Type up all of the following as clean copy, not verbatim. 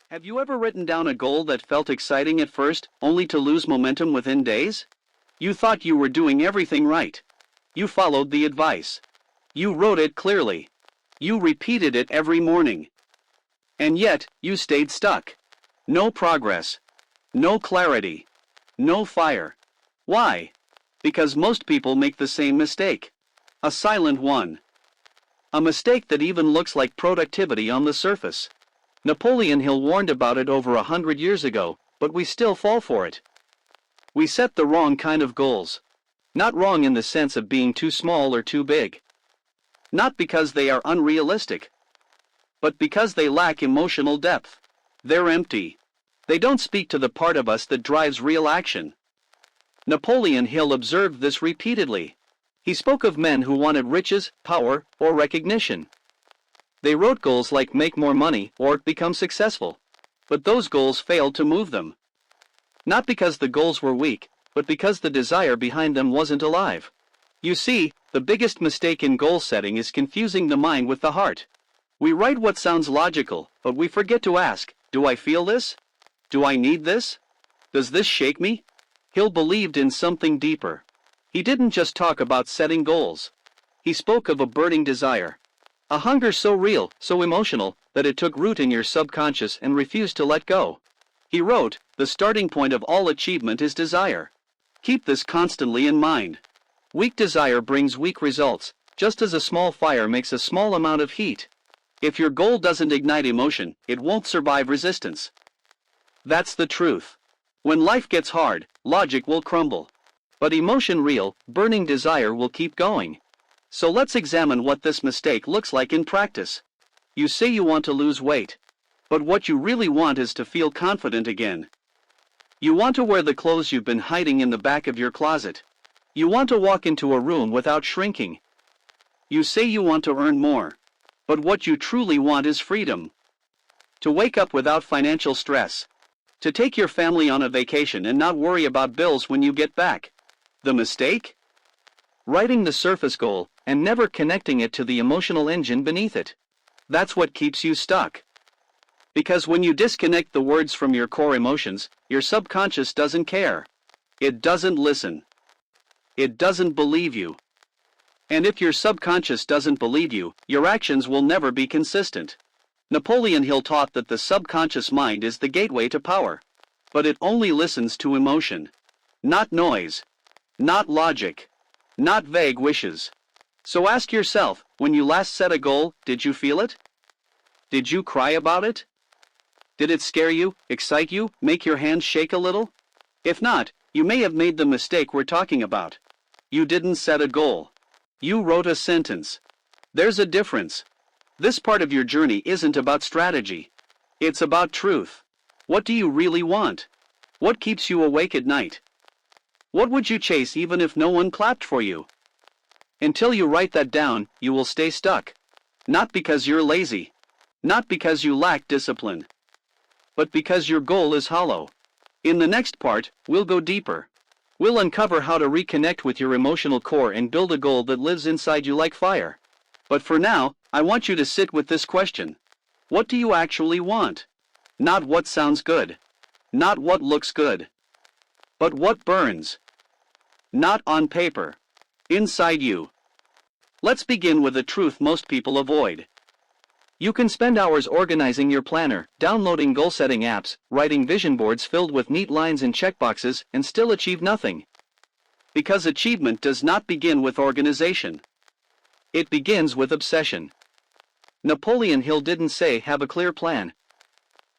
Have you ever written down a goal that felt exciting at first, only to lose momentum within days? You thought you were doing everything right. You followed the advice. You wrote it clearly. You repeated it every morning. And yet, you stayed stuck. No progress. No clarity. No fire. Why? Because most people make the same mistake. A silent one. A mistake that even looks like productivity on the surface. Napoleon Hill warned about it over 100 years ago, but we still fall for it. We set the wrong kind of goals. Not wrong in the sense of being too small or too big. Not because they are unrealistic, but because they lack emotional depth. They're empty. They don't speak to the part of us that drives real action. Napoleon Hill observed this repeatedly. He spoke of men who wanted riches, power, or recognition. They wrote goals like make more money or become successful. But those goals failed to move them. Not because the goals were weak, but because the desire behind them wasn't alive. You see, the biggest mistake in goal setting is confusing the mind with the heart. We write what sounds logical, but we forget to ask, do I feel this? Do I need this? Does this shake me? Hill believed in something deeper. He didn't just talk about setting goals. He spoke of a burning desire. A hunger so real, so emotional, that it took root in your subconscious and refused to let go. He wrote, the starting point of all achievement is desire. Keep this constantly in mind. Weak desire brings weak results, just as a small fire makes a small amount of heat. If your goal doesn't ignite emotion, it won't survive resistance. That's the truth. When life gets hard, logic will crumble. But emotion real, burning desire will keep going. So let's examine what this mistake looks like in practice. You say you want to lose weight. But what you really want is to feel confident again. You want to wear the clothes you've been hiding in the back of your closet. You want to walk into a room without shrinking. You say you want to earn more. But what you truly want is freedom. To wake up without financial stress. To take your family on a vacation and not worry about bills when you get back. The mistake? Writing the surface goal and never connecting it to the emotional engine beneath it. That's what keeps you stuck. Because when you disconnect the words from your core emotions, your subconscious doesn't care. It doesn't listen. It doesn't believe you. And if your subconscious doesn't believe you, your actions will never be consistent. Napoleon Hill taught that the subconscious mind is the gateway to power. But it only listens to emotion. Not noise. Not logic. Not vague wishes. So ask yourself, when you last set a goal, did you feel it? Did you cry about it? Did it scare you, excite you, make your hands shake a little? If not, you may have made the mistake we're talking about. You didn't set a goal. You wrote a sentence. There's a difference. This part of your journey isn't about strategy. It's about truth. What do you really want? What keeps you awake at night? What would you chase even if no one clapped for you? Until you write that down, you will stay stuck. Not because you're lazy. Not because you lack discipline. But because your goal is hollow. In the next part, we'll go deeper. We'll uncover how to reconnect with your emotional core and build a goal that lives inside you like fire. But for now, I want you to sit with this question. What do you actually want? Not what sounds good. Not what looks good. But what burns. Not on paper. Inside you. Let's begin with a truth most people avoid. You can spend hours organizing your planner, downloading goal-setting apps, writing vision boards filled with neat lines and checkboxes, and still achieve nothing. Because achievement does not begin with organization. It begins with obsession. Napoleon Hill didn't say have a clear plan.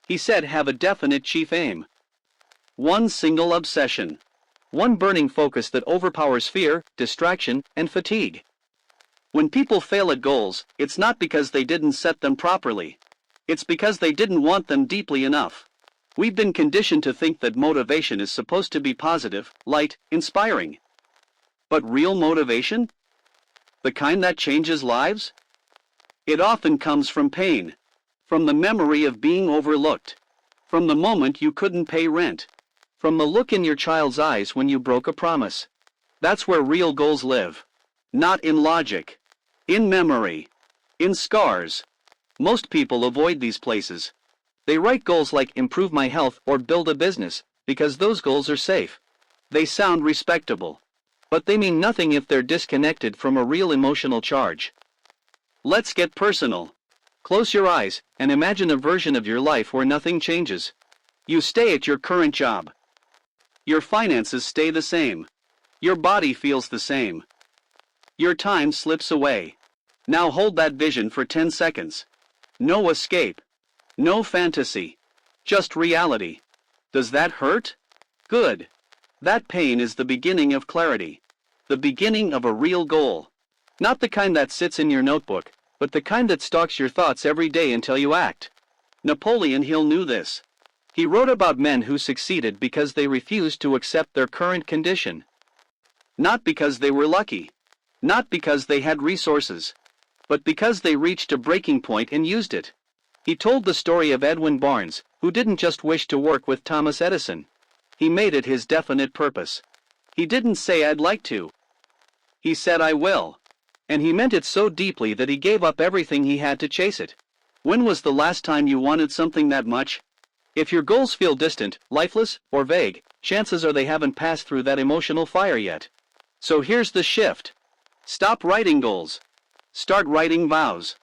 He said have a definite chief aim. One single obsession. One burning focus that overpowers fear, distraction, and fatigue. When people fail at goals, it's not because they didn't set them properly. It's because they didn't want them deeply enough. We've been conditioned to think that motivation is supposed to be positive, light, inspiring. But real motivation? The kind that changes lives? It often comes from pain. From the memory of being overlooked. From the moment you couldn't pay rent. From the look in your child's eyes when you broke a promise. That's where real goals live. Not in logic. In memory. In scars. Most people avoid these places. They write goals like improve my health or build a business, because those goals are safe. They sound respectable. But they mean nothing if they're disconnected from a real emotional charge. Let's get personal. Close your eyes and imagine a version of your life where nothing changes. You stay at your current job. Your finances stay the same. Your body feels the same. Your time slips away. Now hold that vision for 10 seconds. No escape. No fantasy. Just reality. Does that hurt? Good. That pain is the beginning of clarity. The beginning of a real goal. Not the kind that sits in your notebook, but the kind that stalks your thoughts every day until you act. Napoleon Hill knew this. He wrote about men who succeeded because they refused to accept their current condition. Not because they were lucky. Not because they had resources. But because they reached a breaking point and used it. He told the story of Edwin Barnes, who didn't just wish to work with Thomas Edison. He made it his definite purpose. He didn't say I'd like to. He said I will. And he meant it so deeply that he gave up everything he had to chase it. When was the last time you wanted something that much? If your goals feel distant, lifeless, or vague, chances are they haven't passed through that emotional fire yet. So here's the shift. Stop writing goals. Start writing vows.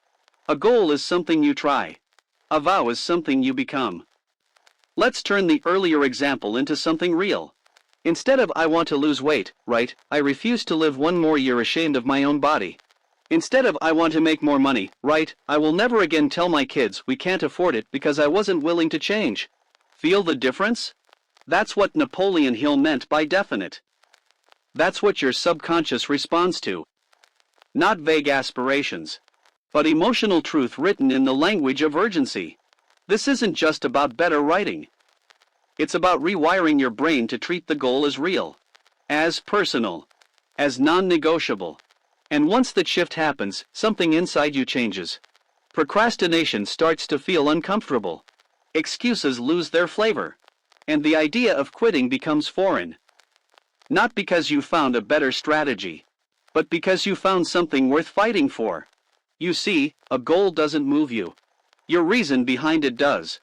A goal is something you try. A vow is something you become. Let's turn the earlier example into something real. Instead of I want to lose weight, write, I refuse to live one more year ashamed of my own body. Instead of I want to make more money, write, I will never again tell my kids we can't afford it because I wasn't willing to change. Feel the difference? That's what Napoleon Hill meant by definite. That's what your subconscious responds to. Not vague aspirations, but emotional truth written in the language of urgency. This isn't just about better writing. It's about rewiring your brain to treat the goal as real, as personal, as non-negotiable. And once that shift happens, something inside you changes. Procrastination starts to feel uncomfortable. Excuses lose their flavor. And the idea of quitting becomes foreign. Not because you found a better strategy, but because you found something worth fighting for. You see, a goal doesn't move you. Your reason behind it does.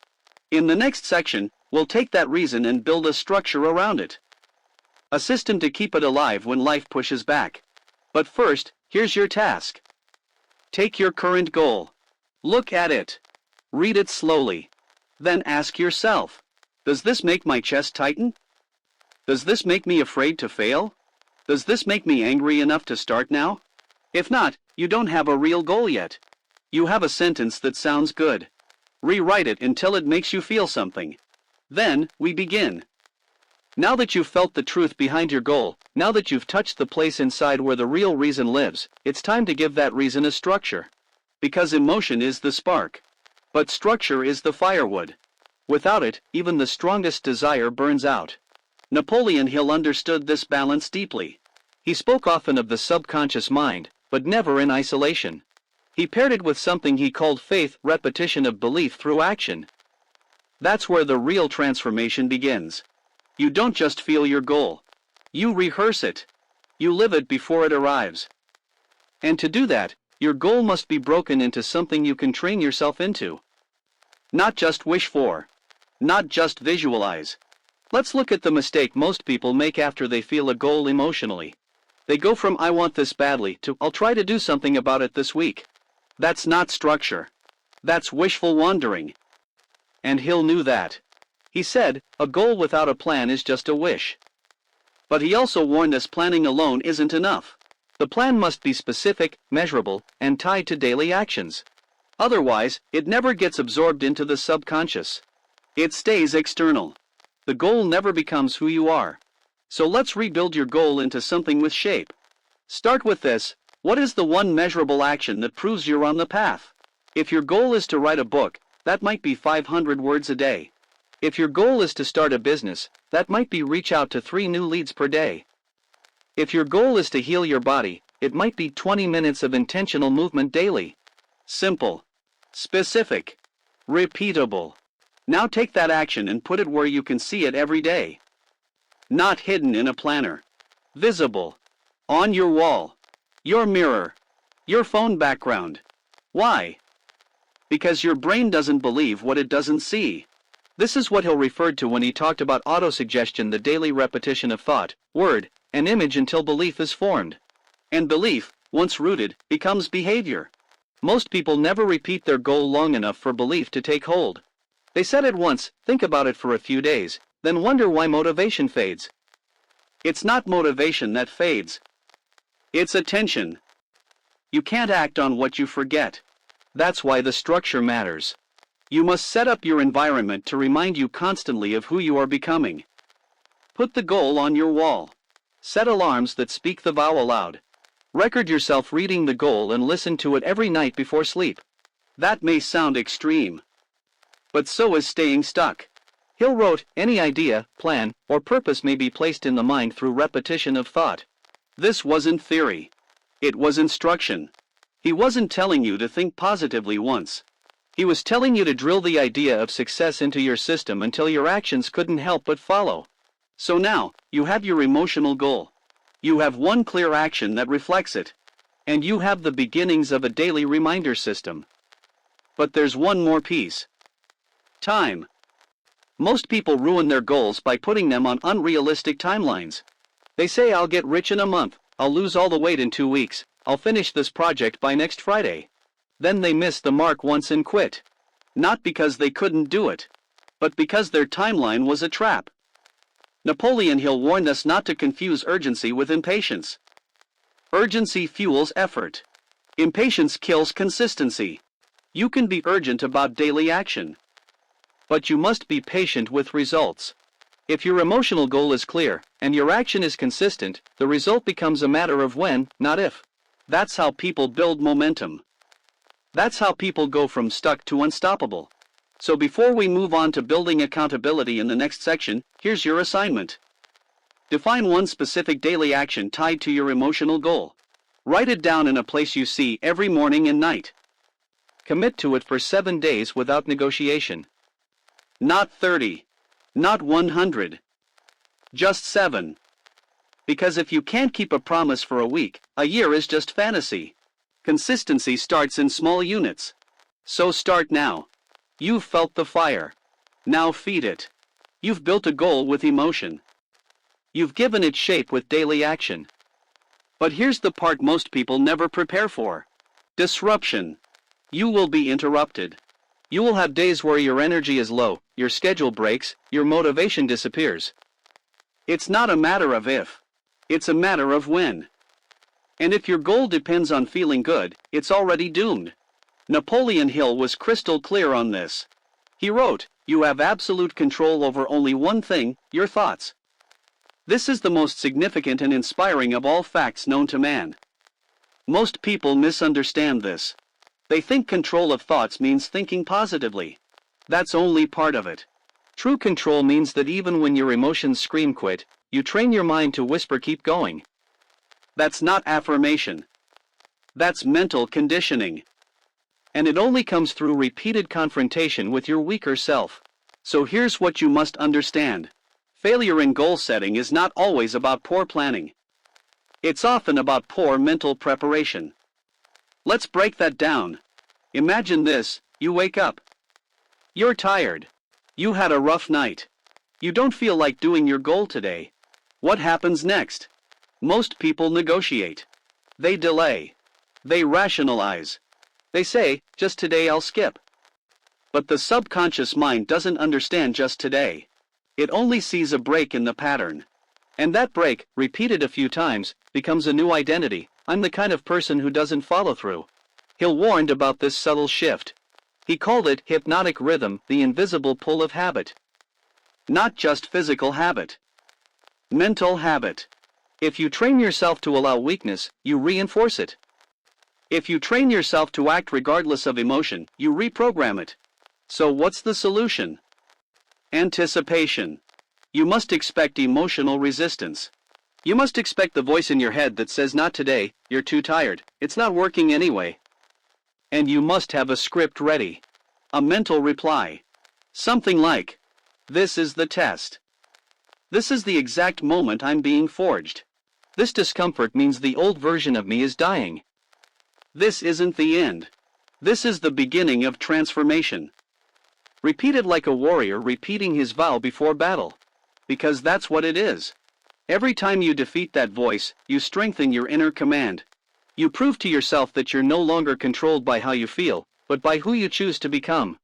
In the next section, we'll take that reason and build a structure around it. A system to keep it alive when life pushes back. But first, here's your task. Take your current goal. Look at it. Read it slowly. Then ask yourself, does this make my chest tighten? Does this make me afraid to fail? Does this make me angry enough to start now? If not, you don't have a real goal yet. You have a sentence that sounds good. Rewrite it until it makes you feel something. Then, we begin. Now that you've felt the truth behind your goal, now that you've touched the place inside where the real reason lives, it's time to give that reason a structure. Because emotion is the spark. But structure is the firewood. Without it, even the strongest desire burns out. Napoleon Hill understood this balance deeply. He spoke often of the subconscious mind, but never in isolation. He paired it with something he called faith, repetition of belief through action. That's where the real transformation begins. You don't just feel your goal. You rehearse it. You live it before it arrives. And to do that, your goal must be broken into something you can train yourself into. Not just wish for. Not just visualize. Let's look at the mistake most people make after they feel a goal emotionally. They go from I want this badly to I'll try to do something about it this week. That's not structure. That's wishful wandering. And Hill knew that. He said, a goal without a plan is just a wish. But he also warned us planning alone isn't enough. The plan must be specific, measurable, and tied to daily actions. Otherwise, it never gets absorbed into the subconscious. It stays external. The goal never becomes who you are. So let's rebuild your goal into something with shape. Start with this. What is the one measurable action that proves you're on the path? If your goal is to write a book, that might be 500 words a day. If your goal is to start a business, that might be reach out to 3 new leads per day. If your goal is to heal your body, it might be 20 minutes of intentional movement daily. Simple. Specific. Repeatable. Now take that action and put it where you can see it every day. Not hidden in a planner. Visible. On your wall. Your mirror. Your phone background. Why? Because your brain doesn't believe what it doesn't see. This is what Hill referred to when he talked about autosuggestion, the daily repetition of thought, word, and image until belief is formed. And belief, once rooted, becomes behavior. Most people never repeat their goal long enough for belief to take hold. They set it once, think about it for a few days, then wonder why motivation fades. It's not motivation that fades. It's attention. You can't act on what you forget. That's why the structure matters. You must set up your environment to remind you constantly of who you are becoming. Put the goal on your wall. Set alarms that speak the vow aloud. Record yourself reading the goal and listen to it every night before sleep. That may sound extreme, but so is staying stuck. Hill wrote, any idea, plan, or purpose may be placed in the mind through repetition of thought. This wasn't theory. It was instruction. He wasn't telling you to think positively once. He was telling you to drill the idea of success into your system until your actions couldn't help but follow. So now, you have your emotional goal. You have one clear action that reflects it. And you have the beginnings of a daily reminder system. But there's one more piece. Time. Most people ruin their goals by putting them on unrealistic timelines. They say, I'll get rich in a month, I'll lose all the weight in 2 weeks, I'll finish this project by next Friday. Then they miss the mark once and quit. Not because they couldn't do it, but because their timeline was a trap. Napoleon Hill warned us not to confuse urgency with impatience. Urgency fuels effort. Impatience kills consistency. You can be urgent about daily action, but you must be patient with results. If your emotional goal is clear, and your action is consistent, the result becomes a matter of when, not if. That's how people build momentum. That's how people go from stuck to unstoppable. So before we move on to building accountability in the next section, here's your assignment. Define one specific daily action tied to your emotional goal. Write it down in a place you see every morning and night. Commit to it for 7 days without negotiation. Not 30. Not 100. Just 7. Because if you can't keep a promise for a week, a year is just fantasy. Consistency starts in small units. So start now. You've felt the fire. Now feed it. You've built a goal with emotion. You've given it shape with daily action. But here's the part most people never prepare for. Disruption. You will be interrupted. You will have days where your energy is low, your schedule breaks, your motivation disappears. It's not a matter of if. It's a matter of when. And if your goal depends on feeling good, it's already doomed. Napoleon Hill was crystal clear on this. He wrote, you have absolute control over only one thing, your thoughts. This is the most significant and inspiring of all facts known to man. Most people misunderstand this. They think control of thoughts means thinking positively. That's only part of it. True control means that even when your emotions scream quit, you train your mind to whisper keep going. That's not affirmation. That's mental conditioning. And it only comes through repeated confrontation with your weaker self. So here's what you must understand. Failure in goal setting is not always about poor planning. It's often about poor mental preparation. Let's break that down. Imagine this, you wake up. You're tired. You had a rough night. You don't feel like doing your goal today. What happens next? Most people negotiate. They delay. They rationalize. They say, just today I'll skip. But the subconscious mind doesn't understand just today. It only sees a break in the pattern. And that break, repeated a few times, becomes a new identity. I'm the kind of person who doesn't follow through. Hill warned about this subtle shift. He called it hypnotic rhythm, the invisible pull of habit. Not just physical habit. Mental habit. If you train yourself to allow weakness, you reinforce it. If you train yourself to act regardless of emotion, you reprogram it. So what's the solution? Anticipation. You must expect emotional resistance. You must expect the voice in your head that says not today, you're too tired, it's not working anyway. And you must have a script ready. A mental reply. Something like, this is the test. This is the exact moment I'm being forged. This discomfort means the old version of me is dying. This isn't the end. This is the beginning of transformation. Repeat it like a warrior repeating his vow before battle. Because that's what it is. Every time you defeat that voice, you strengthen your inner command. You prove to yourself that you're no longer controlled by how you feel, but by who you choose to become.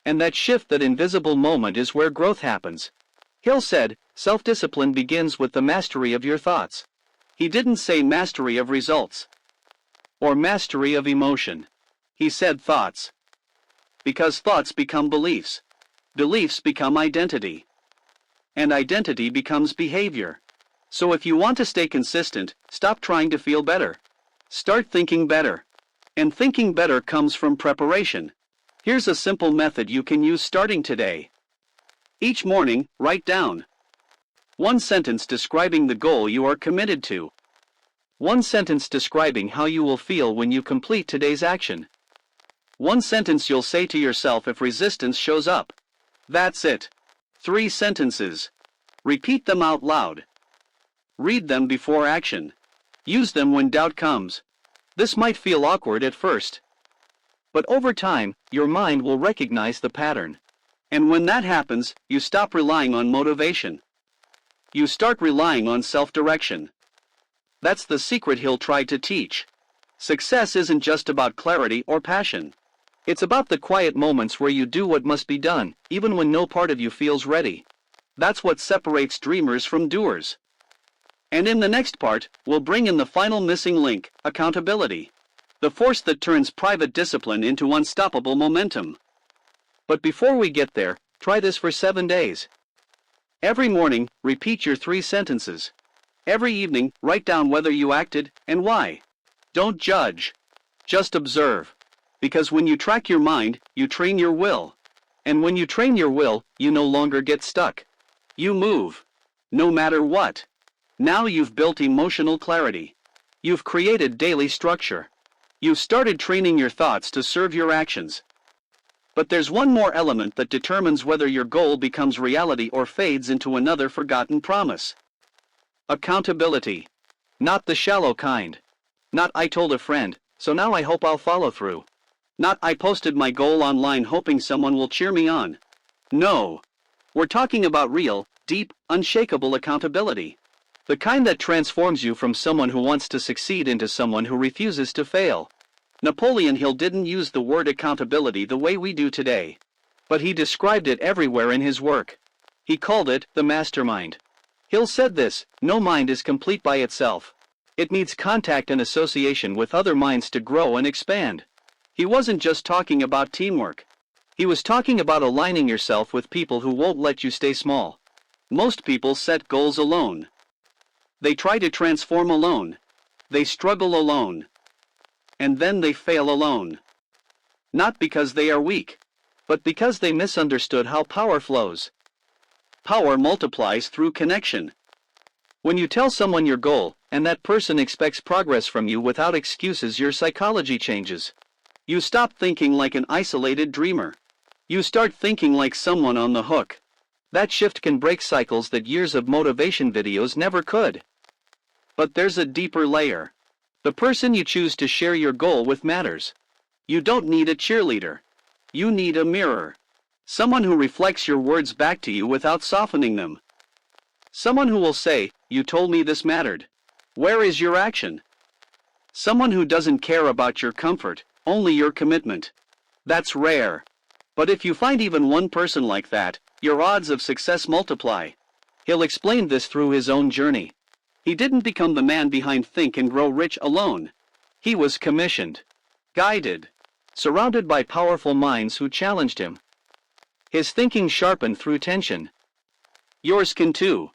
And that shift, that invisible moment, is where growth happens. Hill said, self-discipline begins with the mastery of your thoughts. He didn't say mastery of results or mastery of emotion. He said thoughts. Because thoughts become beliefs. Beliefs become identity. And identity becomes behavior. So if you want to stay consistent, stop trying to feel better. Start thinking better. And thinking better comes from preparation. Here's a simple method you can use starting today. Each morning, write down one sentence describing the goal you are committed to. One sentence describing how you will feel when you complete today's action. One sentence you'll say to yourself if resistance shows up. That's it. 3 sentences. Repeat them out loud. Read them before action. Use them when doubt comes. This might feel awkward at first, but over time, your mind will recognize the pattern. And when that happens, you stop relying on motivation. You start relying on self-direction. That's the secret Hill tried to teach. Success isn't just about clarity or passion. It's about the quiet moments where you do what must be done, even when no part of you feels ready. That's what separates dreamers from doers. And in the next part, we'll bring in the final missing link, accountability. The force that turns private discipline into unstoppable momentum. But before we get there, try this for 7 days. Every morning, repeat your 3 sentences. Every evening, write down whether you acted and why. Don't judge. Just observe. Because when you track your mind, you train your will. And when you train your will, you no longer get stuck. You move. No matter what. Now you've built emotional clarity. You've created daily structure. You've started training your thoughts to serve your actions. But there's one more element that determines whether your goal becomes reality or fades into another forgotten promise. Accountability. Not the shallow kind. Not "I told a friend, so now I hope I'll follow through." Not "I posted my goal online hoping someone will cheer me on." No. We're talking about real, deep, unshakable accountability. The kind that transforms you from someone who wants to succeed into someone who refuses to fail. Napoleon Hill didn't use the word accountability the way we do today. But he described it everywhere in his work. He called it the mastermind. Hill said this: no mind is complete by itself. It needs contact and association with other minds to grow and expand. He wasn't just talking about teamwork. He was talking about aligning yourself with people who won't let you stay small. Most people set goals alone. They try to transform alone. They struggle alone. And then they fail alone. Not because they are weak, but because they misunderstood how power flows. Power multiplies through connection. When you tell someone your goal, and that person expects progress from you without excuses, your psychology changes. You stop thinking like an isolated dreamer. You start thinking like someone on the hook. That shift can break cycles that years of motivation videos never could. But there's a deeper layer. The person you choose to share your goal with matters. You don't need a cheerleader. You need a mirror. Someone who reflects your words back to you without softening them. Someone who will say, "You told me this mattered. Where is your action?" Someone who doesn't care about your comfort, only your commitment. That's rare. But if you find even one person like that, your odds of success multiply. He'll explain this through his own journey. He didn't become the man behind Think and Grow Rich alone. He was commissioned, guided, surrounded by powerful minds who challenged him. His thinking sharpened through tension. Yours can too.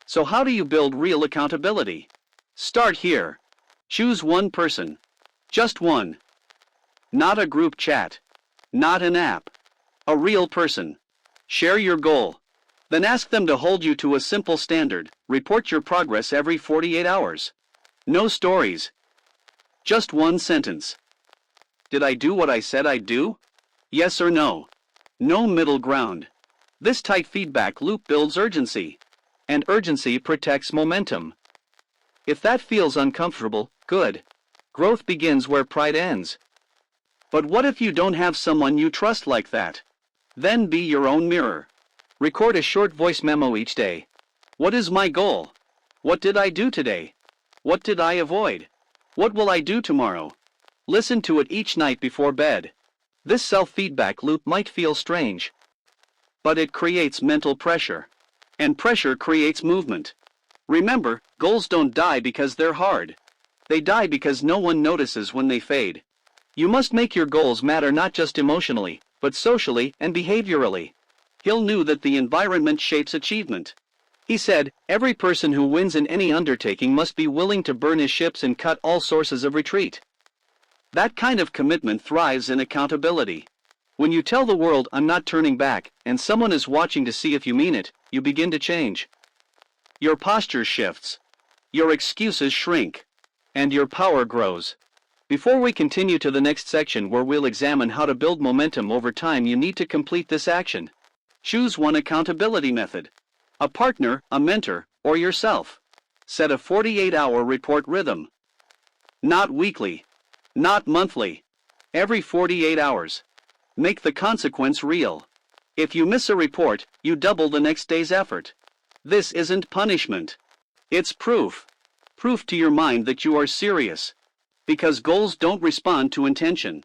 So how do you build real accountability? Start here. Choose one person. Just one. Not a group chat. Not an app. A real person. Share your goal. Then ask them to hold you to a simple standard. Report your progress every 48 hours. No stories. Just one sentence. Did I do what I said I'd do? Yes or no. No middle ground. This tight feedback loop builds urgency. And urgency protects momentum. If that feels uncomfortable, good. Growth begins where pride ends. But what if you don't have someone you trust like that? Then be your own mirror. Record a short voice memo each day. What is my goal? What did I do today? What did I avoid? What will I do tomorrow? Listen to it each night before bed. This self-feedback loop might feel strange, but it creates mental pressure. And pressure creates movement. Remember, goals don't die because they're hard. They die because no one notices when they fade. You must make your goals matter not just emotionally, but socially and behaviorally. Hill knew that the environment shapes achievement. He said, every person who wins in any undertaking must be willing to burn his ships and cut all sources of retreat. That kind of commitment thrives in accountability. When you tell the world, I'm not turning back, and someone is watching to see if you mean it, you begin to change. Your posture shifts. Your excuses shrink. And your power grows. Before we continue to the next section where we'll examine how to build momentum over time, you need to complete this action. Choose one accountability method. A partner, a mentor, or yourself. Set a 48-hour report rhythm. Not weekly. Not monthly. Every 48 hours. Make the consequence real. If you miss a report, you double the next day's effort. This isn't punishment. It's proof. Proof to your mind that you are serious. Because goals don't respond to intention.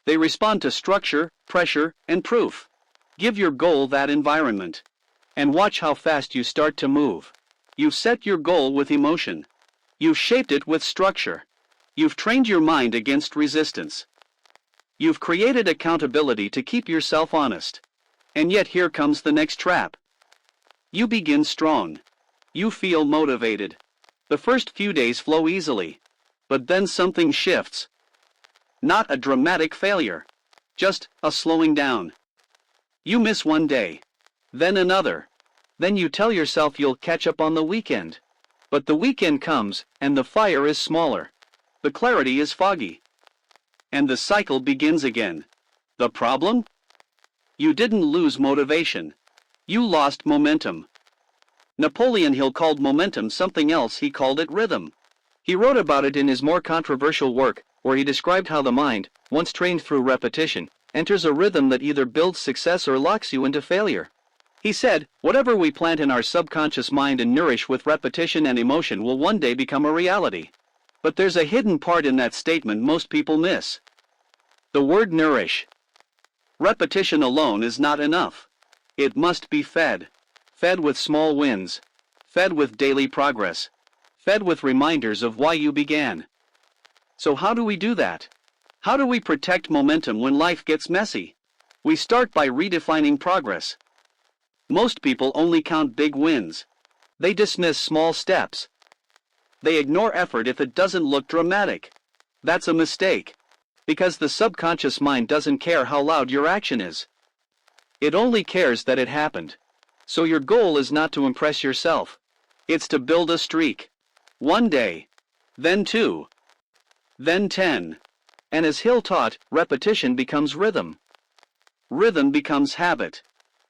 They respond to structure, pressure, and proof. Give your goal that environment. And watch how fast you start to move. You've set your goal with emotion. You've shaped it with structure. You've trained your mind against resistance. You've created accountability to keep yourself honest. And yet here comes the next trap. You begin strong. You feel motivated. The first few days flow easily. But then something shifts. Not a dramatic failure. Just a slowing down. You miss one day. Then another. Then you tell yourself you'll catch up on the weekend. But the weekend comes, and the fire is smaller. The clarity is foggy. And the cycle begins again. The problem? You didn't lose motivation. You lost momentum. Napoleon Hill called momentum something else. He called it rhythm. He wrote about it in his more controversial work, where he described how the mind, once trained through repetition, enters a rhythm that either builds success or locks you into failure. He said, whatever we plant in our subconscious mind and nourish with repetition and emotion will one day become a reality. But there's a hidden part in that statement most people miss. The word nourish. Repetition alone is not enough. It must be fed. Fed with small wins. Fed with daily progress. Fed with reminders of why you began. So how do we do that? How do we protect momentum when life gets messy? We start by redefining progress. Most people only count big wins. They dismiss small steps. They ignore effort if it doesn't look dramatic. That's a mistake. Because the subconscious mind doesn't care how loud your action is. It only cares that it happened. So your goal is not to impress yourself. It's to build a streak. One day. Then 2. Then 10. And as Hill taught, repetition becomes rhythm. Rhythm becomes habit.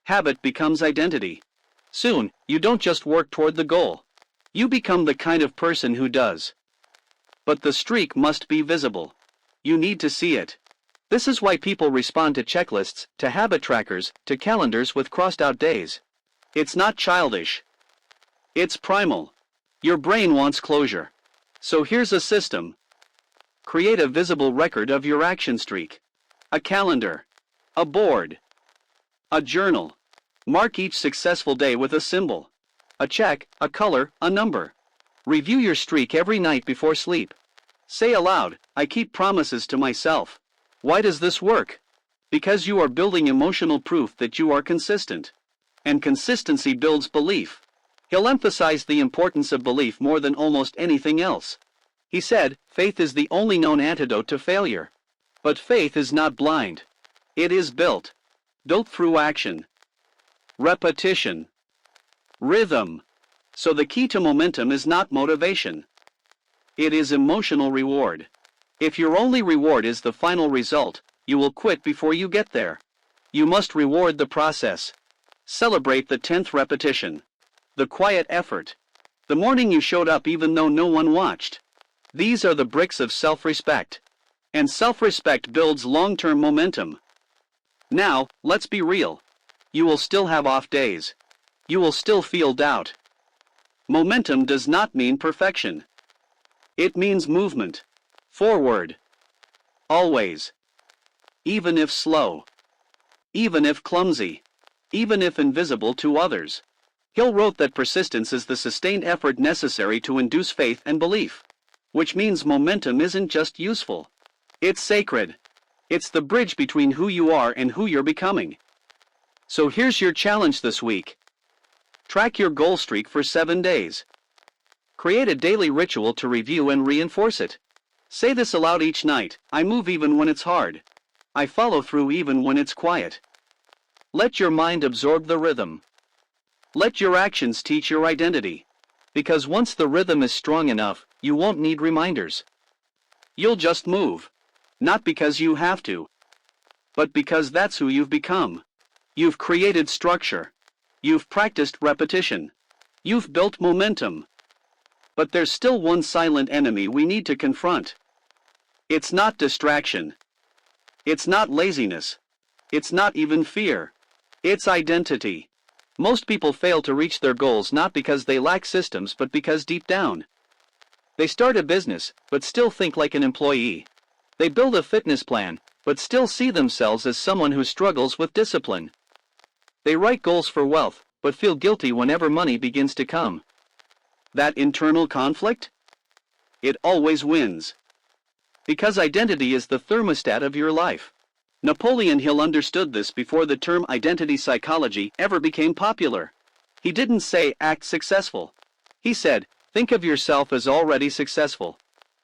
Habit becomes identity. Soon, you don't just work toward the goal. You become the kind of person who does. But the streak must be visible. You need to see it. This is why people respond to checklists, to habit trackers, to calendars with crossed-out days. It's not childish. It's primal. Your brain wants closure. So here's a system. Create a visible record of your action streak. A calendar. A board. A journal. Mark each successful day with a symbol. A check, a color, a number. Review your streak every night before sleep. Say aloud, I keep promises to myself. Why does this work? Because you are building emotional proof that you are consistent. And consistency builds belief. He'll emphasize the importance of belief more than almost anything else. He said, faith is the only known antidote to failure. But faith is not blind. It is built. Built through action. Repetition. Rhythm. So the key to momentum is not motivation. It is emotional reward. If your only reward is the final result, you will quit before you get there. You must reward the process. Celebrate the 10th repetition. The quiet effort. The morning you showed up even though no one watched. These are the bricks of self-respect. And self-respect builds long-term momentum. Now, let's be real. You will still have off days. You will still feel doubt. Momentum does not mean perfection. It means movement. Forward. Always. Even if slow. Even if clumsy. Even if invisible to others. Hill wrote that persistence is the sustained effort necessary to induce faith and belief. Which means momentum isn't just useful. It's sacred. It's the bridge between who you are and who you're becoming. So here's your challenge this week. Track your goal streak for 7 days. Create a daily ritual to review and reinforce it. Say this aloud each night: I move even when it's hard. I follow through even when it's quiet. Let your mind absorb the rhythm. Let your actions teach your identity. Because once the rhythm is strong enough, you won't need reminders. You'll just move. Not because you have to, but because that's who you've become. You've created structure. You've practiced repetition. You've built momentum. But there's still one silent enemy we need to confront. It's not distraction. It's not laziness. It's not even fear. It's identity. Most people fail to reach their goals not because they lack systems but because deep down, they start a business, but still think like an employee. They build a fitness plan, but still see themselves as someone who struggles with discipline. They write goals for wealth, but feel guilty whenever money begins to come. That internal conflict? It always wins. Because identity is the thermostat of your life. Napoleon Hill understood this before the term identity psychology ever became popular. He didn't say act successful. He said, think of yourself as already successful.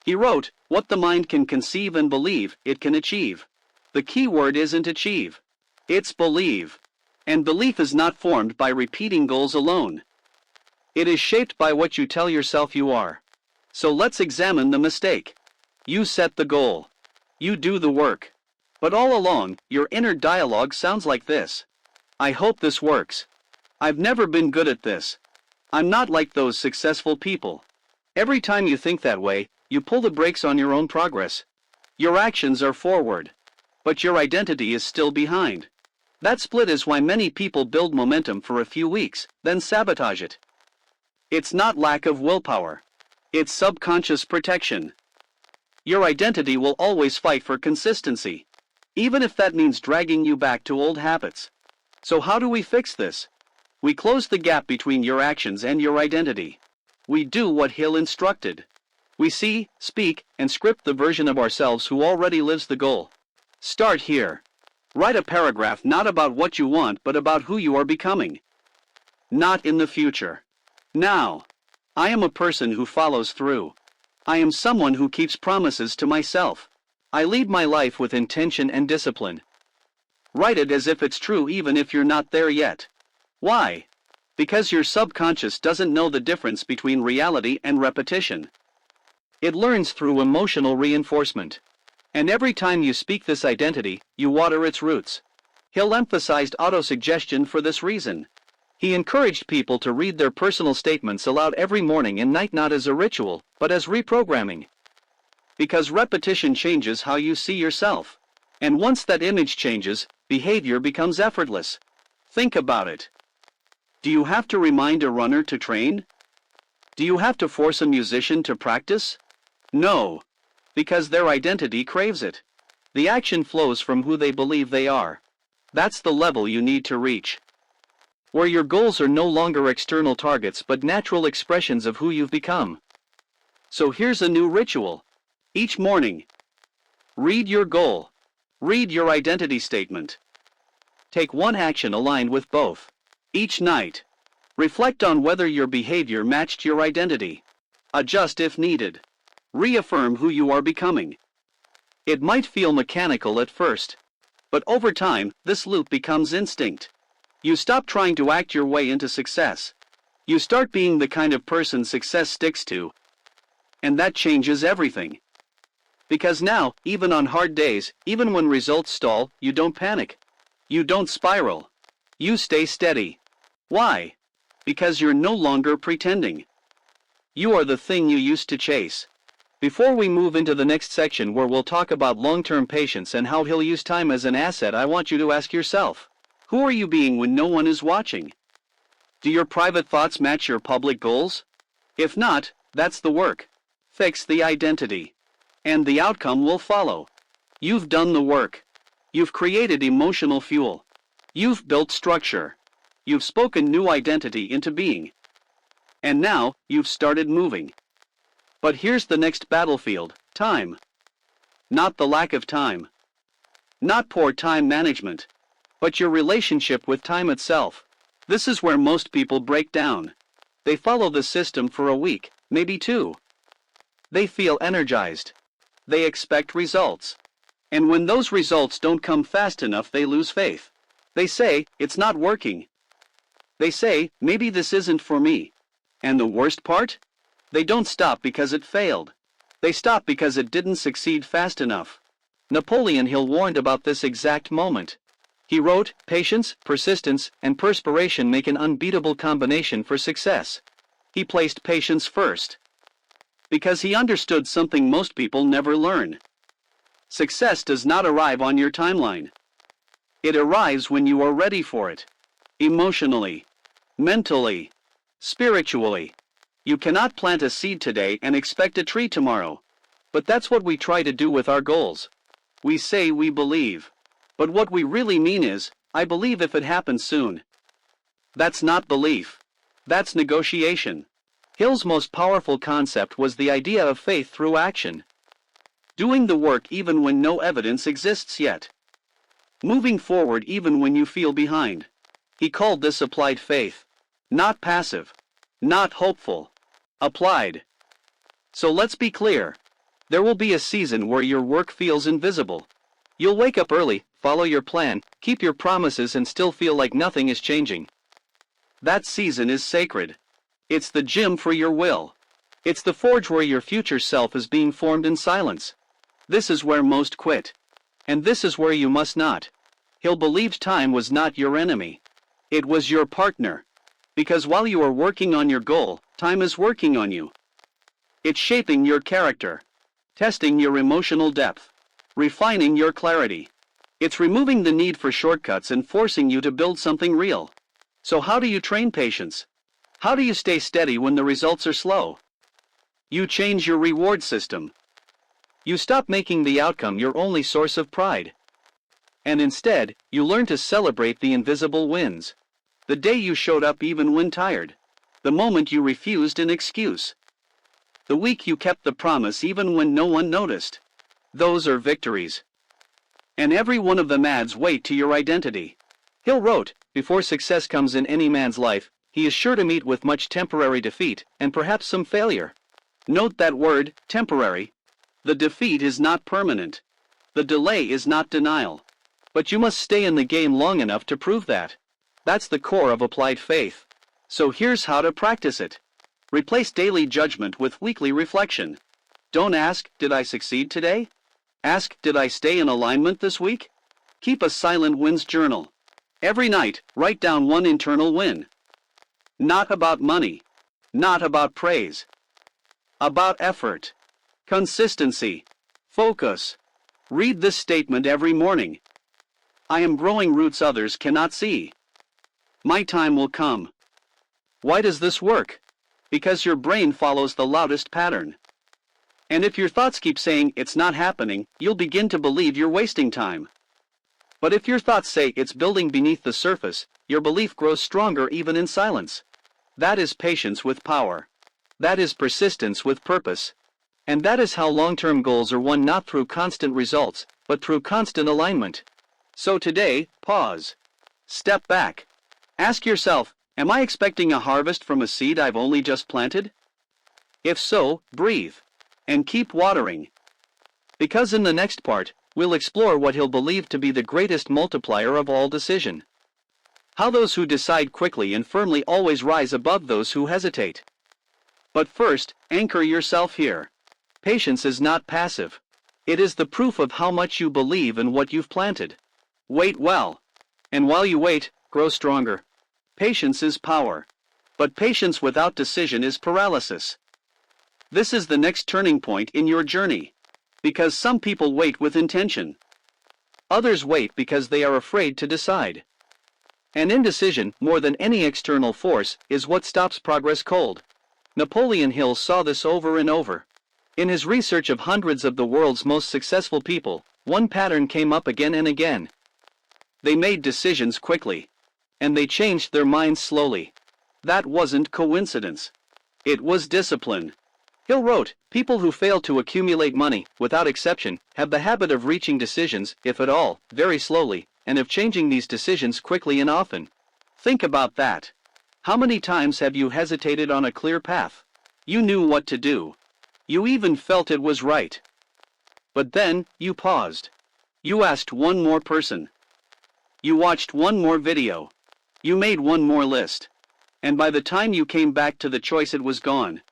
He wrote, what the mind can conceive and believe, it can achieve. The key word isn't achieve. It's believe. And belief is not formed by repeating goals alone. It is shaped by what you tell yourself you are. So let's examine the mistake. You set the goal. You do the work. But all along, your inner dialogue sounds like this. I hope this works. I've never been good at this. I'm not like those successful people. Every time you think that way, you pull the brakes on your own progress. Your actions are forward, but your identity is still behind. That split is why many people build momentum for a few weeks, then sabotage it. It's not lack of willpower. It's subconscious protection. Your identity will always fight for consistency, even if that means dragging you back to old habits. So how do we fix this? We close the gap between your actions and your identity. We do what Hill instructed. We see, speak, and script the version of ourselves who already lives the goal. Start here. Write a paragraph not about what you want but about who you are becoming. Not in the future. Now. I am a person who follows through. I am someone who keeps promises to myself. I lead my life with intention and discipline. Write it as if it's true even if you're not there yet. Why? Because your subconscious doesn't know the difference between reality and repetition. It learns through emotional reinforcement. And every time you speak this identity, you water its roots. Hill emphasized autosuggestion for this reason. He encouraged people to read their personal statements aloud every morning and night, not as a ritual, but as reprogramming. Because repetition changes how you see yourself. And once that image changes, behavior becomes effortless. Think about it. Do you have to remind a runner to train? Do you have to force a musician to practice? No. Because their identity craves it. The action flows from who they believe they are. That's the level you need to reach. Where your goals are no longer external targets but natural expressions of who you've become. So here's a new ritual. Each morning, read your goal. Read your identity statement. Take one action aligned with both. Each night, reflect on whether your behavior matched your identity. Adjust if needed. Reaffirm who you are becoming. It might feel mechanical at first, but over time, this loop becomes instinct. You stop trying to act your way into success. You start being the kind of person success sticks to. And that changes everything. Because now, even on hard days, even when results stall, you don't panic. You don't spiral. You stay steady. Why? Because you're no longer pretending. You are the thing you used to chase. Before we move into the next section where we'll talk about long-term patience and how he'll use time as an asset, I want you to ask yourself, who are you being when no one is watching? Do your private thoughts match your public goals? If not, that's the work. Fix the identity. And the outcome will follow. You've done the work. You've created emotional fuel. You've built structure. You've spoken new identity into being. And now, you've started moving. But here's the next battlefield: time. Not the lack of time. Not poor time management. But your relationship with time itself. This is where most people break down. They follow the system for a week, maybe two. They feel energized. They expect results. And when those results don't come fast enough, they lose faith. They say, it's not working. They say, maybe this isn't for me. And the worst part? They don't stop because it failed. They stop because it didn't succeed fast enough. Napoleon Hill warned about this exact moment. He wrote, "Patience, persistence, and perspiration make an unbeatable combination for success." He placed patience first. Because he understood something most people never learn. Success does not arrive on your timeline. It arrives when you are ready for it. Emotionally, mentally, spiritually. You cannot plant a seed today and expect a tree tomorrow. But that's what we try to do with our goals. We say we believe. But what we really mean is, I believe if it happens soon. That's not belief. That's negotiation. Hill's most powerful concept was the idea of faith through action. Doing the work even when no evidence exists yet. Moving forward even when you feel behind. He called this applied faith. Not passive. Not hopeful. Applied. So let's be clear. There will be a season where your work feels invisible. You'll wake up early, follow your plan, keep your promises, and still feel like nothing is changing. That season is sacred. It's the gym for your will. It's the forge where your future self is being formed in silence. This is where most quit. And this is where you must not. Hill believed time was not your enemy. It was your partner. Because while you are working on your goal, time is working on you. It's shaping your character, testing your emotional depth, refining your clarity. It's removing the need for shortcuts and forcing you to build something real. So how do you train patience? How do you stay steady when the results are slow? You change your reward system. You stop making the outcome your only source of pride. And instead, you learn to celebrate the invisible wins. The day you showed up even when tired. The moment you refused an excuse. The week you kept the promise even when no one noticed. Those are victories. And every one of them adds weight to your identity. Hill wrote, before success comes in any man's life, he is sure to meet with much temporary defeat, and perhaps some failure. Note that word, temporary. The defeat is not permanent. The delay is not denial. But you must stay in the game long enough to prove that. That's the core of applied faith. So here's how to practice it. Replace daily judgment with weekly reflection. Don't ask, did I succeed today? Ask, did I stay in alignment this week? Keep a silent wins journal. Every night, write down one internal win. Not about money. Not about praise. About effort. Consistency. Focus. Read this statement every morning. I am growing roots others cannot see. My time will come. Why does this work? Because your brain follows the loudest pattern. And if your thoughts keep saying it's not happening, you'll begin to believe you're wasting time. But if your thoughts say it's building beneath the surface, your belief grows stronger even in silence. That is patience with power. That is persistence with purpose. And that is how long-term goals are won, not through constant results, but through constant alignment. So today, pause. Step back. Ask yourself, am I expecting a harvest from a seed I've only just planted? If so, breathe. And keep watering. Because in the next part, we'll explore what he'll believe to be the greatest multiplier of all decision. How those who decide quickly and firmly always rise above those who hesitate. But first, anchor yourself here. Patience is not passive. It is the proof of how much you believe in what you've planted. Wait well. And while you wait, grow stronger. Patience is power. But patience without decision is paralysis. This is the next turning point in your journey. Because some people wait with intention. Others wait because they are afraid to decide. And indecision, more than any external force, is what stops progress cold. Napoleon Hill saw this over and over. In his research of hundreds of the world's most successful people, one pattern came up again and again. They made decisions quickly. And they changed their minds slowly. That wasn't coincidence. It was discipline. Hill wrote, people who fail to accumulate money, without exception, have the habit of reaching decisions, if at all, very slowly, and of changing these decisions quickly and often. Think about that. How many times have you hesitated on a clear path? You knew what to do. You even felt it was right. But then, you paused. You asked one more person. You watched one more video. You made one more list. And by the time you came back to the choice, it was gone.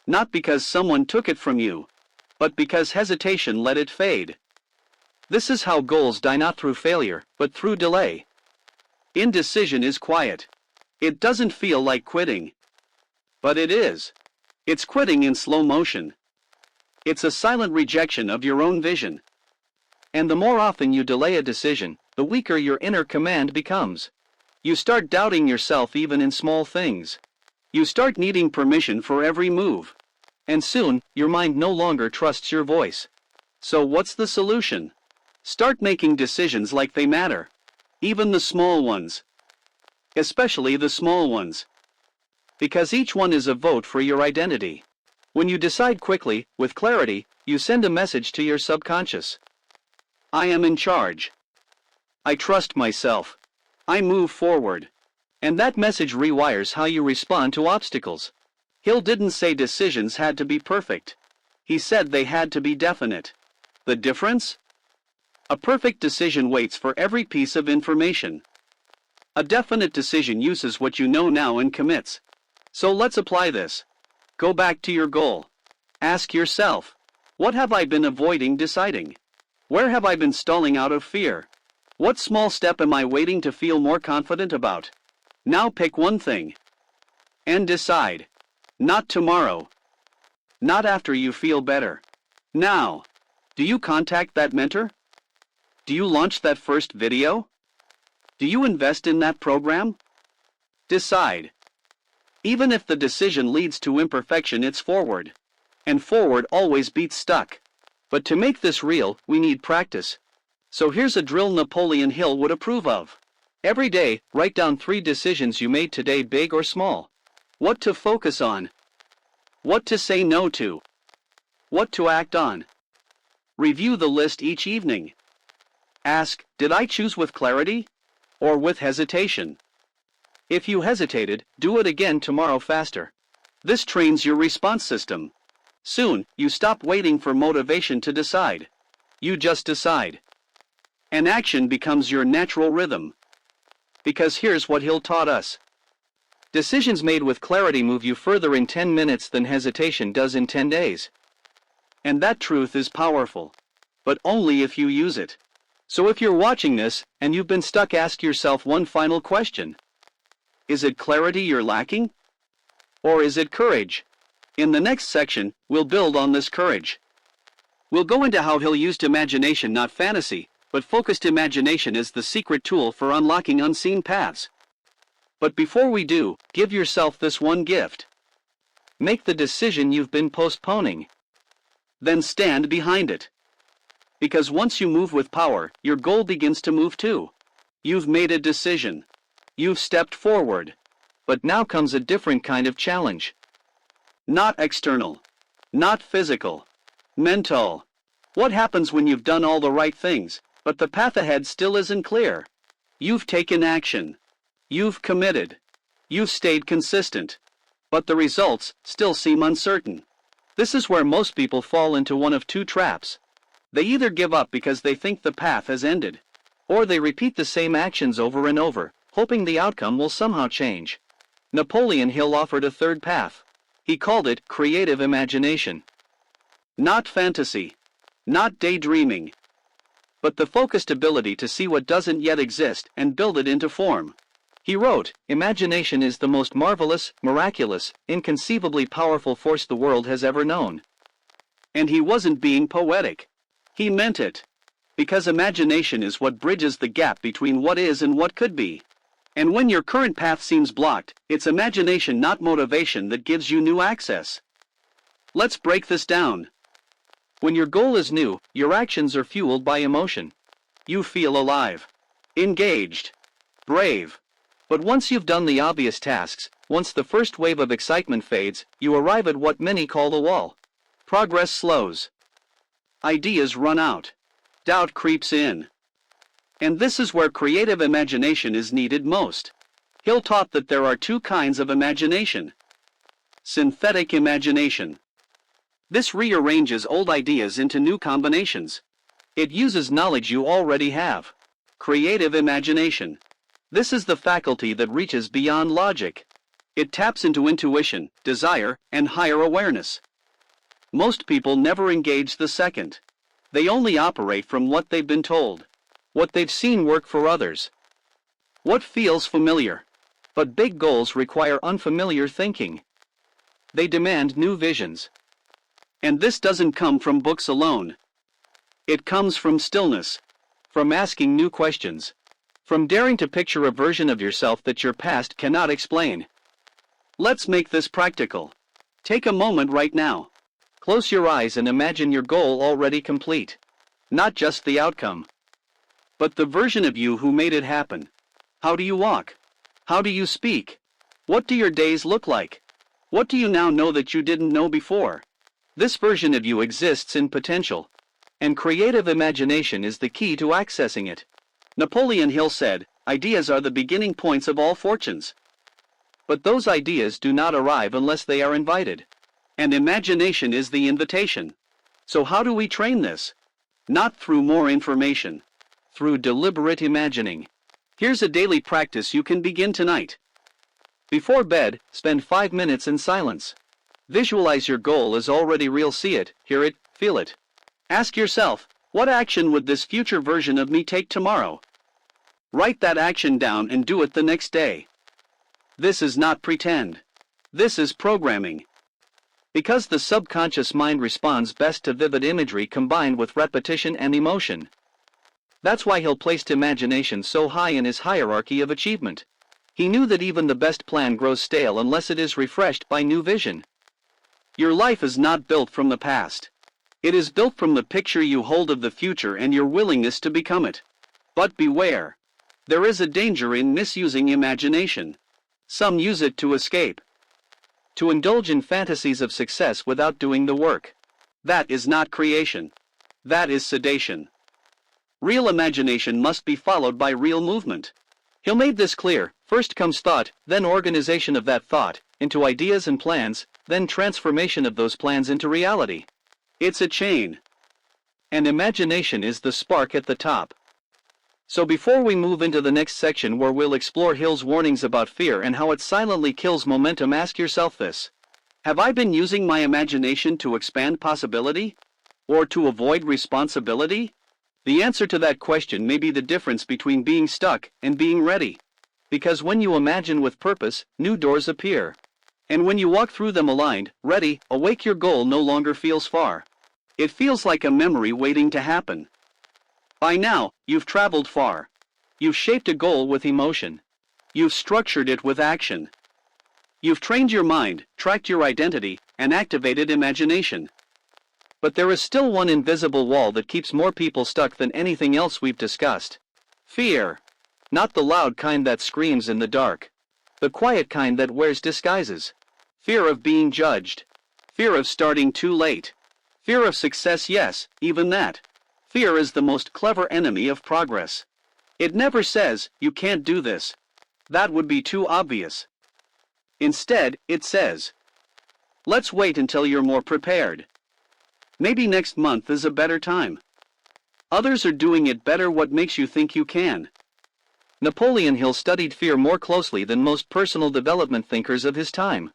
Not because someone took it from you, but because hesitation let it fade. This is how goals die, not through failure, but through delay. Indecision is quiet. It doesn't feel like quitting. But it is. It's quitting in slow motion. It's a silent rejection of your own vision. And the more often you delay a decision, the weaker your inner command becomes. You start doubting yourself even in small things. You start needing permission for every move. And soon, your mind no longer trusts your voice. So what's the solution? Start making decisions like they matter. Even the small ones. Especially the small ones. Because each one is a vote for your identity. When you decide quickly, with clarity, you send a message to your subconscious. I am in charge. I trust myself. I move forward. And that message rewires how you respond to obstacles. Hill didn't say decisions had to be perfect. He said they had to be definite. The difference? A perfect decision waits for every piece of information. A definite decision uses what you know now and commits. So let's apply this. Go back to your goal. Ask yourself, what have I been avoiding deciding? Where have I been stalling out of fear? What small step am I waiting to feel more confident about? Now pick one thing. And decide. Not tomorrow. Not after you feel better. Now. Do you contact that mentor? Do you launch that first video? Do you invest in that program? Decide. Even if the decision leads to imperfection, it's forward. And forward always beats stuck. But to make this real, we need practice. So here's a drill Napoleon Hill would approve of. Every day, write down 3 decisions you made today, big or small. What to focus on. What to say no to. What to act on. Review the list each evening. Ask, did I choose with clarity? Or with hesitation? If you hesitated, do it again tomorrow faster. This trains your response system. Soon, you stop waiting for motivation to decide. You just decide. And action becomes your natural rhythm. Because here's what Hill taught us. Decisions made with clarity move you further in 10 minutes than hesitation does in 10 days. And that truth is powerful. But only if you use it. So if you're watching this, and you've been stuck, ask yourself one final question. Is it clarity you're lacking? Or is it courage? In the next section, we'll build on this courage. We'll go into how Hill used imagination, not fantasy, but focused imagination as the secret tool for unlocking unseen paths. But before we do, give yourself this one gift. Make the decision you've been postponing. Then stand behind it. Because once you move with power, your goal begins to move too. You've made a decision. You've stepped forward. But now comes a different kind of challenge. Not external. Not physical. Mental. What happens when you've done all the right things, but the path ahead still isn't clear? You've taken action. You've committed. You've stayed consistent. But the results still seem uncertain. This is where most people fall into one of 2 traps. They either give up because they think the path has ended, or they repeat the same actions over and over, hoping the outcome will somehow change. Napoleon Hill offered a third path. He called it creative imagination. Not fantasy. Not daydreaming. But the focused ability to see what doesn't yet exist and build it into form. He wrote, "Imagination is the most marvelous, miraculous, inconceivably powerful force the world has ever known." And he wasn't being poetic. He meant it. Because imagination is what bridges the gap between what is and what could be. And when your current path seems blocked, it's imagination, not motivation, that gives you new access. Let's break this down. When your goal is new, your actions are fueled by emotion. You feel alive, engaged, brave. But once you've done the obvious tasks, once the first wave of excitement fades, you arrive at what many call the wall. Progress slows. Ideas run out. Doubt creeps in. And this is where creative imagination is needed most. Hill taught that there are two kinds of imagination. Synthetic imagination. This rearranges old ideas into new combinations. It uses knowledge you already have. Creative imagination. This is the faculty that reaches beyond logic. It taps into intuition, desire, and higher awareness. Most people never engage the second. They only operate from what they've been told, what they've seen work for others, what feels familiar. But big goals require unfamiliar thinking. They demand new visions. And this doesn't come from books alone. It comes from stillness, from asking new questions, from daring to picture a version of yourself that your past cannot explain. Let's make this practical. Take a moment right now. Close your eyes and imagine your goal already complete. Not just the outcome, but the version of you who made it happen. How do you walk? How do you speak? What do your days look like? What do you now know that you didn't know before? This version of you exists in potential, and creative imagination is the key to accessing it. Napoleon Hill said, "Ideas are the beginning points of all fortunes." But those ideas do not arrive unless they are invited. And imagination is the invitation. So how do we train this? Not through more information. Through deliberate imagining. Here's a daily practice you can begin tonight. Before bed, spend 5 minutes in silence. Visualize your goal as already real. See it, hear it, feel it. Ask yourself, what action would this future version of me take tomorrow? Write that action down and do it the next day. This is not pretend. This is programming. Because the subconscious mind responds best to vivid imagery combined with repetition and emotion. That's why Hill placed imagination so high in his hierarchy of achievement. He knew that even the best plan grows stale unless it is refreshed by new vision. Your life is not built from the past. It is built from the picture you hold of the future and your willingness to become it. But beware. There is a danger in misusing imagination. Some use it to escape. To indulge in fantasies of success without doing the work. That is not creation. That is sedation. Real imagination must be followed by real movement. Hill made this clear. First comes thought, then organization of that thought, into ideas and plans, then transformation of those plans into reality. It's a chain. And imagination is the spark at the top. So before we move into the next section where we'll explore Hill's warnings about fear and how it silently kills momentum, ask yourself this. Have I been using my imagination to expand possibility? Or to avoid responsibility? The answer to that question may be the difference between being stuck and being ready. Because when you imagine with purpose, new doors appear. And when you walk through them aligned, ready, awake, your goal no longer feels far. It feels like a memory waiting to happen. By now, you've traveled far. You've shaped a goal with emotion. You've structured it with action. You've trained your mind, tracked your identity, and activated imagination. But there is still one invisible wall that keeps more people stuck than anything else we've discussed. Fear. Not the loud kind that screams in the dark. The quiet kind that wears disguises. Fear of being judged. Fear of starting too late. Fear of success, yes, even that. Fear is the most clever enemy of progress. It never says, "You can't do this." That would be too obvious. Instead, it says, "Let's wait until you're more prepared. Maybe next month is a better time. Others are doing it better. What makes you think you can?" Napoleon Hill studied fear more closely than most personal development thinkers of his time.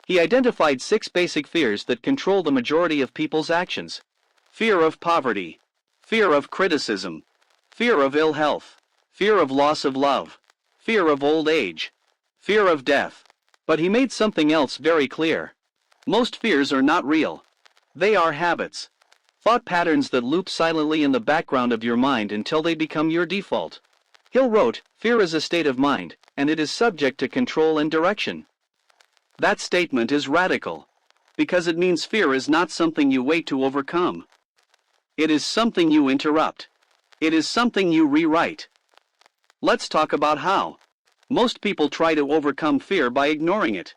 He identified 6 basic fears that control the majority of people's actions. Fear of poverty. Fear of criticism. Fear of ill health. Fear of loss of love. fear of old age, fear of death. But he made something else very clear. Most fears are not real. They are habits. Thought patterns that loop silently in the background of your mind until they become your default. Hill wrote, "Fear is a state of mind, and it is subject to control and direction." That statement is radical, because it means fear is not something you wait to overcome. It is something you interrupt. It is something you rewrite. Let's talk about how. Most people try to overcome fear by ignoring it.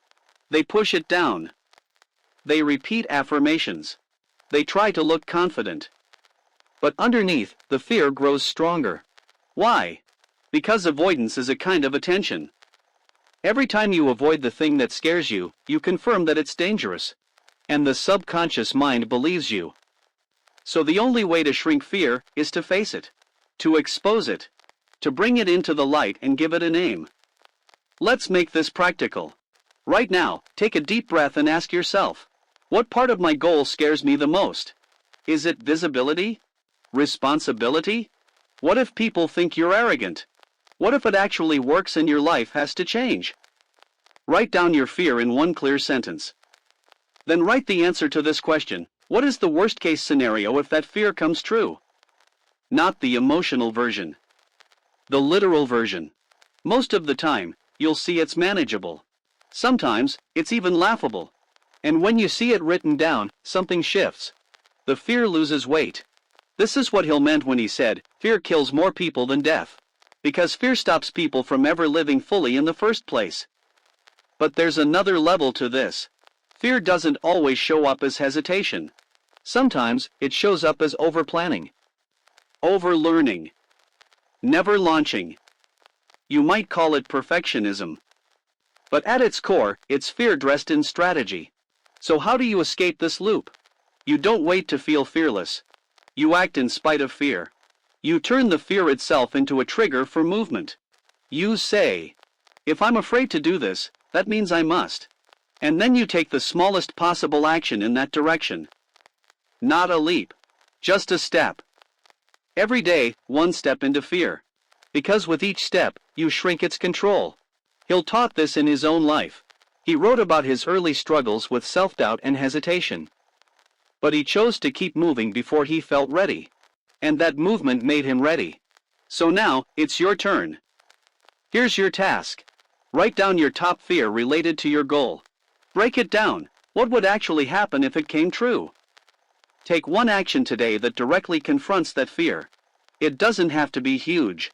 They push it down. They repeat affirmations. They try to look confident. But underneath, the fear grows stronger. Why? Because avoidance is a kind of attention. Every time you avoid the thing that scares you, you confirm that it's dangerous. And the subconscious mind believes you. So the only way to shrink fear is to face it, to expose it, to bring it into the light and give it a name. Let's make this practical. Right now, take a deep breath and ask yourself, what part of my goal scares me the most? Is it visibility? Responsibility? What if people think you're arrogant? What if it actually works and your life has to change? Write down your fear in one clear sentence. Then write the answer to this question: what is the worst-case scenario if that fear comes true? Not the emotional version. The literal version. Most of the time, you'll see it's manageable. Sometimes, it's even laughable. And when you see it written down, something shifts. The fear loses weight. This is what Hill meant when he said, fear kills more people than death. Because fear stops people from ever living fully in the first place. But there's another level to this. Fear doesn't always show up as hesitation. Sometimes, it shows up as overplanning. Overlearning. Never launching. You might call it perfectionism. But at its core, it's fear dressed in strategy. So how do you escape this loop? You don't wait to feel fearless. You act in spite of fear. You turn the fear itself into a trigger for movement. You say, if I'm afraid to do this, that means I must. And then you take the smallest possible action in that direction. Not a leap. Just a step. Every day, one step into fear. Because with each step, you shrink its control. Hill taught this in his own life. He wrote about his early struggles with self-doubt and hesitation. But he chose to keep moving before he felt ready. And that movement made him ready. So now, it's your turn. Here's your task. Write down your top fear related to your goal. Break it down. What would actually happen if it came true? Take one action today that directly confronts that fear. It doesn't have to be huge.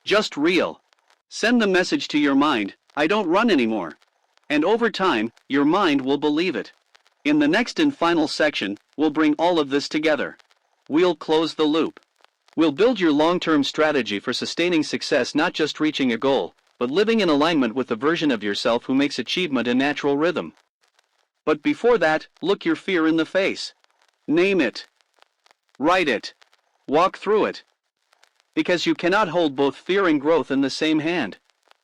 Just real. Send the message to your mind, I don't run anymore. And over time, your mind will believe it. In the next and final section, we'll bring all of this together. We'll close the loop. We'll build your long-term strategy for sustaining success, not just reaching a goal, but living in alignment with the version of yourself who makes achievement a natural rhythm. But before that, look your fear in the face. Name it. Write it. Walk through it. Because you cannot hold both fear and growth in the same hand.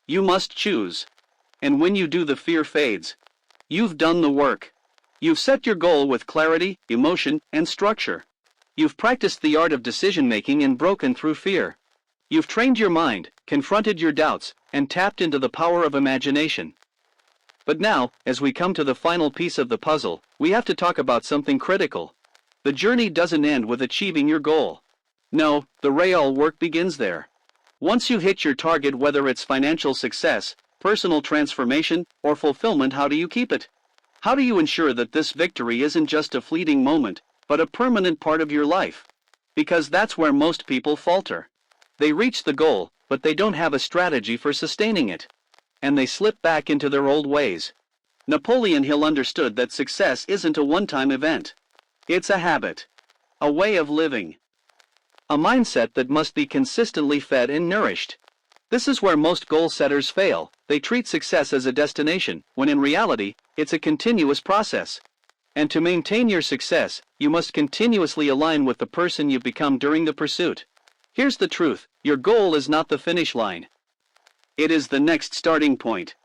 You must choose. And when you do, the fear fades. You've done the work. You've set your goal with clarity, emotion, and structure. You've practiced the art of decision-making and broken through fear. You've trained your mind, confronted your doubts, and tapped into the power of imagination. But now, as we come to the final piece of the puzzle, we have to talk about something critical. The journey doesn't end with achieving your goal. No, the real work begins there. Once you hit your target, whether it's financial success, personal transformation, or fulfillment, how do you keep it? How do you ensure that this victory isn't just a fleeting moment, but a permanent part of your life? Because that's where most people falter. They reach the goal, but they don't have a strategy for sustaining it. And they slip back into their old ways. Napoleon Hill understood that success isn't a one-time event. It's a habit. A way of living. A mindset that must be consistently fed and nourished. This is where most goal setters fail. They treat success as a destination, when in reality, it's a continuous process. And to maintain your success, you must continuously align with the person you've become during the pursuit. Here's the truth, your goal is not the finish line. It is the next starting point.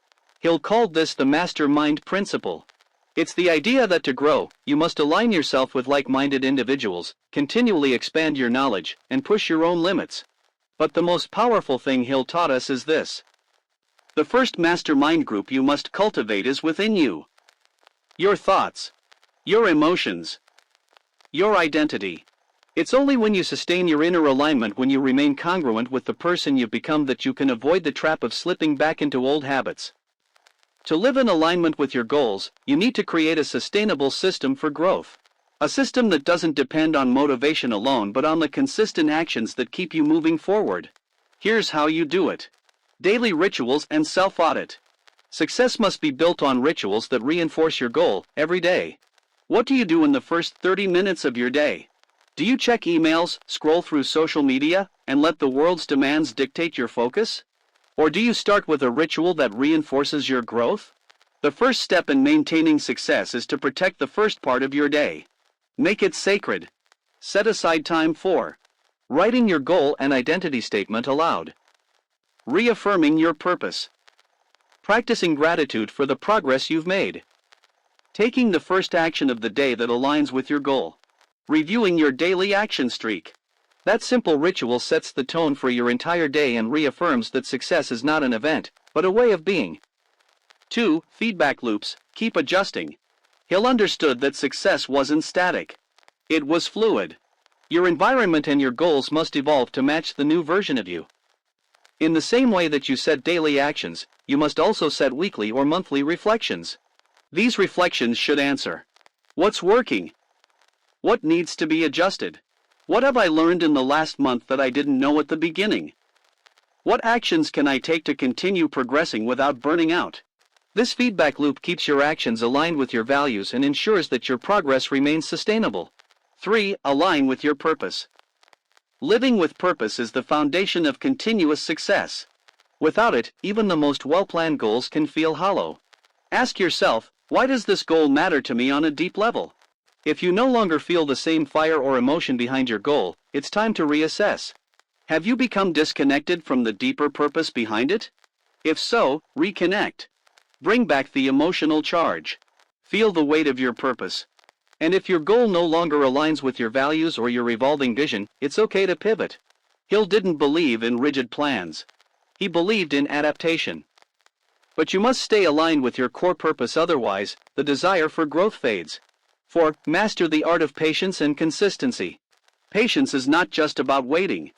Hill called this the mastermind principle. It's the idea that to grow, you must align yourself with like-minded individuals, continually expand your knowledge, and push your own limits. But the most powerful thing Hill taught us is this. The first mastermind group you must cultivate is within you. Your thoughts, your emotions, your identity. It's only when you sustain your inner alignment, when you remain congruent with the person you've become, that you can avoid the trap of slipping back into old habits. To live in alignment with your goals, you need to create a sustainable system for growth. A system that doesn't depend on motivation alone, but on the consistent actions that keep you moving forward. Here's how you do it. Daily rituals and self-audit. Success must be built on rituals that reinforce your goal every day. What do you do in the first 30 minutes of your day? Do you check emails, scroll through social media, and let the world's demands dictate your focus? Or do you start with a ritual that reinforces your growth? The first step in maintaining success is to protect the first part of your day. Make it sacred. Set aside time for writing your goal and identity statement aloud. Reaffirming your purpose. Practicing gratitude for the progress you've made. Taking the first action of the day that aligns with your goal. Reviewing your daily action streak. That simple ritual sets the tone for your entire day and reaffirms that success is not an event, but a way of being. 2. Feedback loops. Keep adjusting. Hill understood that success wasn't static. It was fluid. Your environment and your goals must evolve to match the new version of you. In the same way that you set daily actions, you must also set weekly or monthly reflections. These reflections should answer: what's working? What needs to be adjusted? What have I learned in the last month that I didn't know at the beginning? What actions can I take to continue progressing without burning out? This feedback loop keeps your actions aligned with your values and ensures that your progress remains sustainable. 3. Align with your purpose. Living with purpose is the foundation of continuous success. Without it, even the most well-planned goals can feel hollow. Ask yourself, why does this goal matter to me on a deep level? If you no longer feel the same fire or emotion behind your goal, it's time to reassess. Have you become disconnected from the deeper purpose behind it? If so, reconnect. Bring back the emotional charge. Feel the weight of your purpose. And if your goal no longer aligns with your values or your evolving vision, it's okay to pivot. Hill didn't believe in rigid plans. He believed in adaptation. But you must stay aligned with your core purpose, otherwise, the desire for growth fades. 4. Master the art of patience and consistency. Patience is not just about waiting.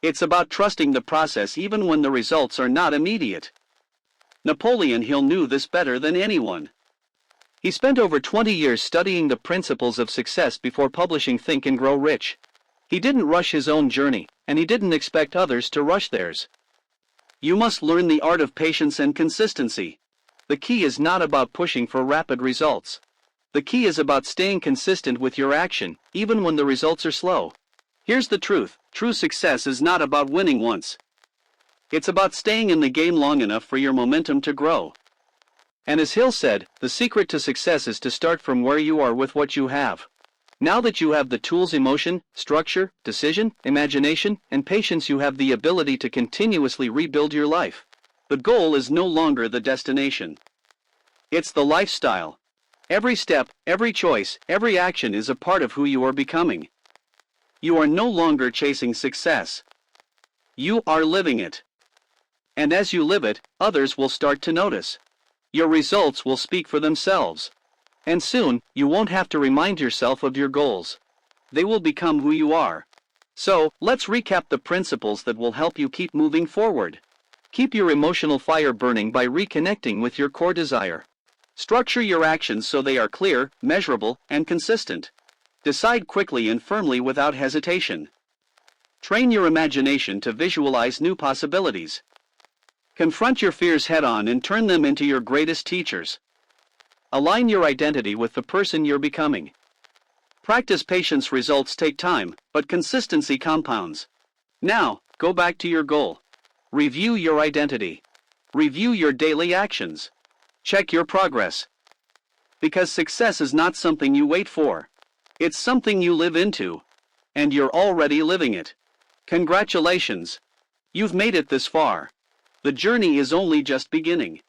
It's about trusting the process even when the results are not immediate. Napoleon Hill knew this better than anyone. He spent over 20 years studying the principles of success before publishing Think and Grow Rich. He didn't rush his own journey, and he didn't expect others to rush theirs. You must learn the art of patience and consistency. The key is not about pushing for rapid results. The key is about staying consistent with your action, even when the results are slow. Here's the truth: true success is not about winning once. It's about staying in the game long enough for your momentum to grow. And as Hill said, the secret to success is to start from where you are with what you have. Now that you have the tools, emotion, structure, decision, imagination, and patience, you have the ability to continuously rebuild your life. The goal is no longer the destination. It's the lifestyle. Every step, every choice, every action is a part of who you are becoming. You are no longer chasing success. You are living it. And as you live it, others will start to notice. Your results will speak for themselves. And soon, you won't have to remind yourself of your goals. They will become who you are. So, let's recap the principles that will help you keep moving forward. Keep your emotional fire burning by reconnecting with your core desire. Structure your actions so they are clear, measurable, and consistent. Decide quickly and firmly without hesitation. Train your imagination to visualize new possibilities. Confront your fears head-on and turn them into your greatest teachers. Align your identity with the person you're becoming. Practice patience. Results take time, but consistency compounds. Now, go back to your goal. Review your identity. Review your daily actions. Check your progress. Because success is not something you wait for. It's something you live into. And you're already living it. Congratulations. You've made it this far. The journey is only just beginning.